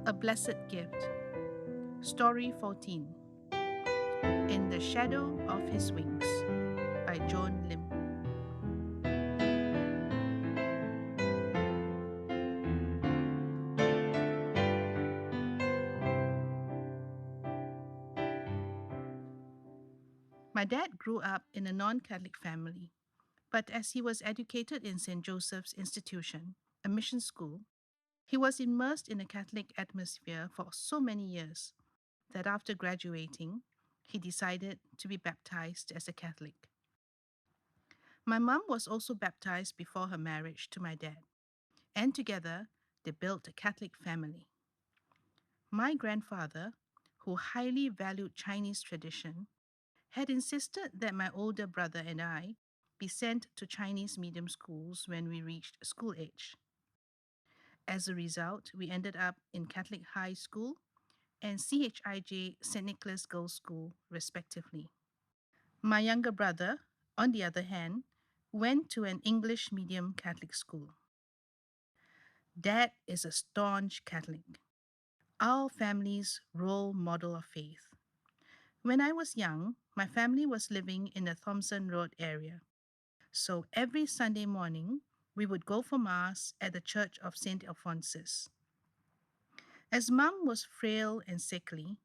A Blessed Gift. Story 14. In the Shadow of His Wings by Joan Lim. My dad grew up in a non-Catholic family, but as he was educated in St. Joseph's Institution, a mission school, he was immersed in a Catholic atmosphere for so many years that after graduating, he decided to be baptized as a Catholic. My mum was also baptized before her marriage to my dad, and together they built a Catholic family. My grandfather, who highly valued Chinese tradition, had insisted that my older brother and I be sent to Chinese medium schools when we reached school age. As a result, we ended up in Catholic High School and CHIJ St. Nicholas Girls' School, respectively. My younger brother, on the other hand, went to an English medium Catholic school. Dad is a staunch Catholic, our family's role model of faith. When I was young, my family was living in the Thompson Road area. So every Sunday morning, we would go for Mass at the Church of St. Alphonsus. As Mum was frail and sickly,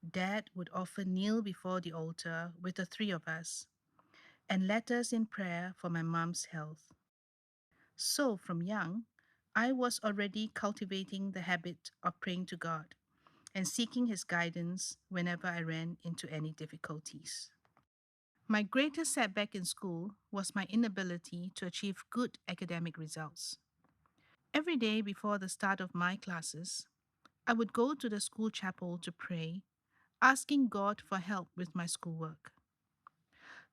Dad would often kneel before the altar with the three of us and led us in prayer for my mum's health. So from young, I was already cultivating the habit of praying to God and seeking His guidance whenever I ran into any difficulties. My greatest setback in school was my inability to achieve good academic results. Every day before the start of my classes, I would go to the school chapel to pray, asking God for help with my schoolwork.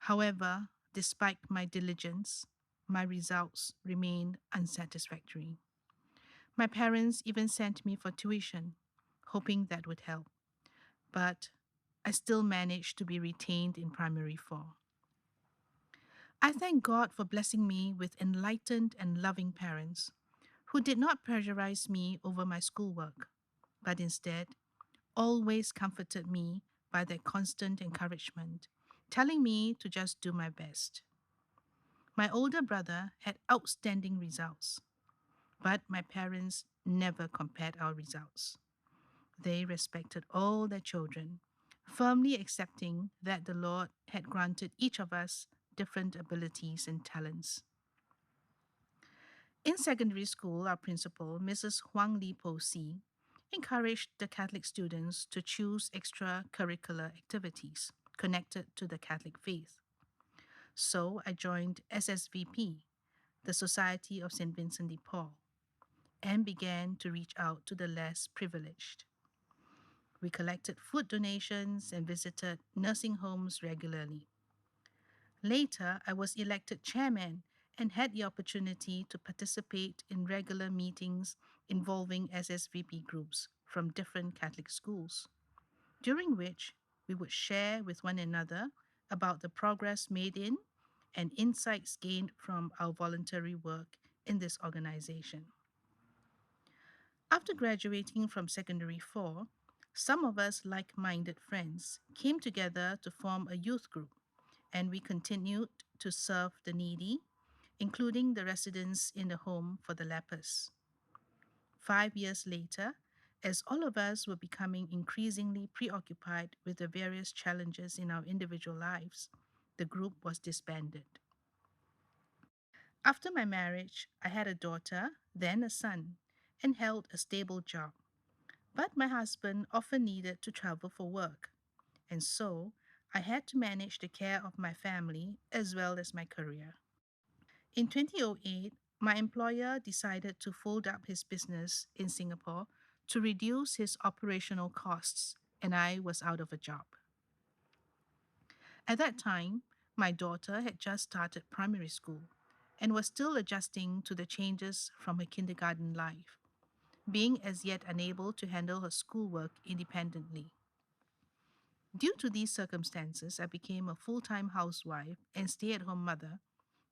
However, despite my diligence, my results remained unsatisfactory. My parents even sent me for tuition, hoping that would help, but I still managed to be retained in primary four. I thank God for blessing me with enlightened and loving parents who did not pressurize me over my schoolwork, but instead always comforted me by their constant encouragement, telling me to just do my best. My older brother had outstanding results, but my parents never compared our results. They respected all their children, firmly accepting that the Lord had granted each of us different abilities and talents. In secondary school, our principal, Mrs. Huang Li Po Si, encouraged the Catholic students to choose extracurricular activities connected to the Catholic faith. So I joined SSVP, the Society of St. Vincent de Paul, and began to reach out to the less privileged. We collected food donations and visited nursing homes regularly. Later, I was elected chairman and had the opportunity to participate in regular meetings involving SSVP groups from different Catholic schools, during which we would share with one another about the progress made in and insights gained from our voluntary work in this organization. After graduating from secondary four, some of us like minded friends came together to form a youth group, and we continued to serve the needy, including the residents in the home for the lepers. 5 years later, as all of us were becoming increasingly preoccupied with the various challenges in our individual lives, the group was disbanded. After my marriage, I had a daughter, then a son, and held a stable job. But my husband often needed to travel for work, and so I had to manage the care of my family as well as my career. In 2008, my employer decided to fold up his business in Singapore to reduce his operational costs, and I was out of a job. At that time, my daughter had just started primary school and was still adjusting to the changes from her kindergarten life, being as yet unable to handle her schoolwork independently. Due to these circumstances, I became a full-time housewife and stay-at-home mother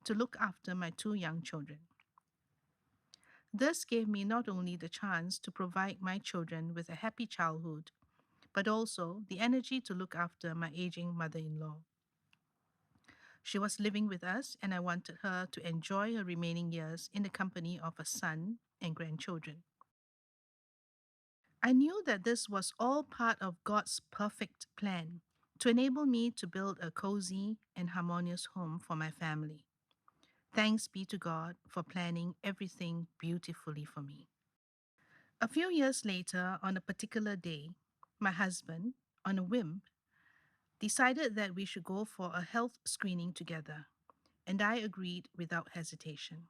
to look after my two young children. This gave me not only the chance to provide my children with a happy childhood, but also the energy to look after my aging mother in law. She was living with us, and I wanted her to enjoy her remaining years in the company of a son and grandchildren. I knew that this was all part of God's perfect plan to enable me to build a cozy and harmonious home for my family. Thanks be to God for planning everything beautifully for me. A few years later, on a particular day, my husband, on a whim, decided that we should go for a health screening together, and I agreed without hesitation.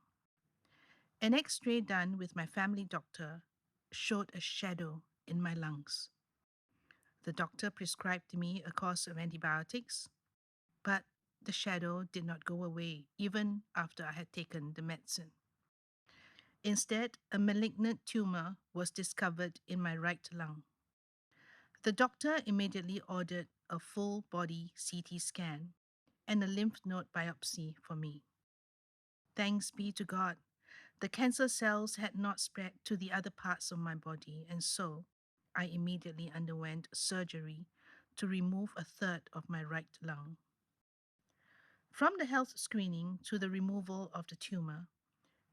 An x ray done with my family doctor showed a shadow in my lungs. The doctor prescribed me a course of antibiotics, but the shadow did not go away even after I had taken the medicine. Instead, a malignant tumor was discovered in my right lung. The doctor immediately ordered a full body CT scan and a lymph node biopsy for me. Thanks be to God, the cancer cells had not spread to the other parts of my body, and so I immediately underwent surgery to remove a third of my right lung. From the health screening to the removal of the tumor,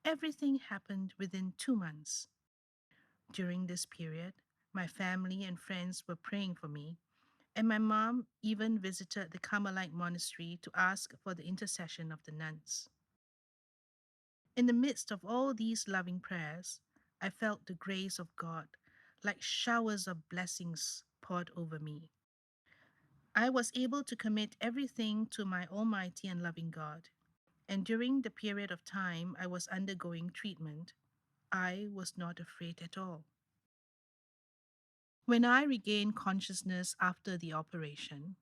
everything happened within 2 months. During this period, my family and friends were praying for me, and my mom even visited the Carmelite monastery to ask for the intercession of the nuns. In the midst of all these loving prayers, I felt the grace of God like showers of blessings poured over me. I was able to commit everything to my almighty and loving God, and during the period of time I was undergoing treatment, I was not afraid at all. When I regained consciousness after the operation,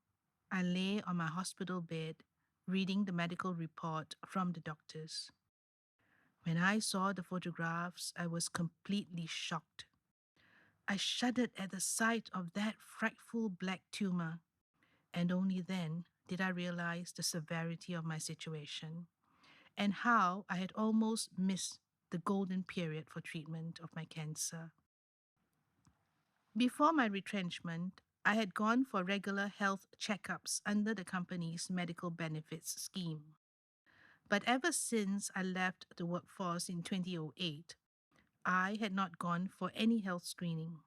I lay on my hospital bed reading the medical report from the doctors. When I saw the photographs, I was completely shocked. I shuddered at the sight of that frightful black tumor, and only then did I realize the severity of my situation and how I had almost missed the golden period for treatment of my cancer. Before my retrenchment, I had gone for regular health checkups under the company's medical benefits scheme. But ever since I left the workforce in 2008, I had not gone for any health screening.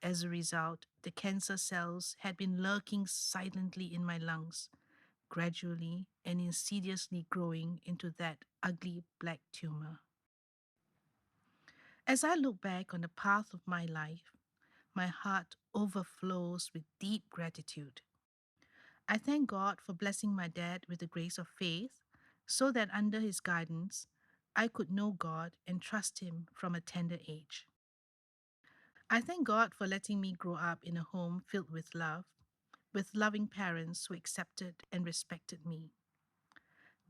As a result, the cancer cells had been lurking silently in my lungs, gradually and insidiously growing into that ugly black tumor. As I look back on the path of my life, my heart overflows with deep gratitude. I thank God for blessing my dad with the grace of faith so that under his guidance, I could know God and trust him from a tender age. I thank God for letting me grow up in a home filled with love, with loving parents who accepted and respected me.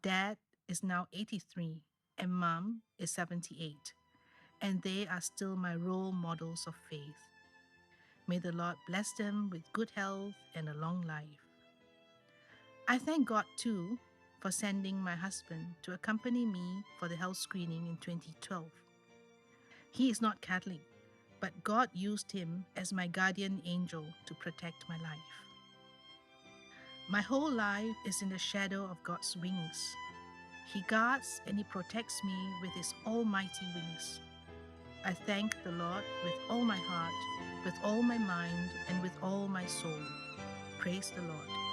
Dad is now 83 and Mom is 78, and they are still my role models of faith. May the Lord bless them with good health and a long life. I thank God too for sending my husband to accompany me for the health screening in 2012. He is not Catholic, but God used him as my guardian angel to protect my life. My whole life is in the shadow of God's wings. He guards and He protects me with His almighty wings. I thank the Lord with all my heart, with all my mind, and with all my soul. Praise the Lord.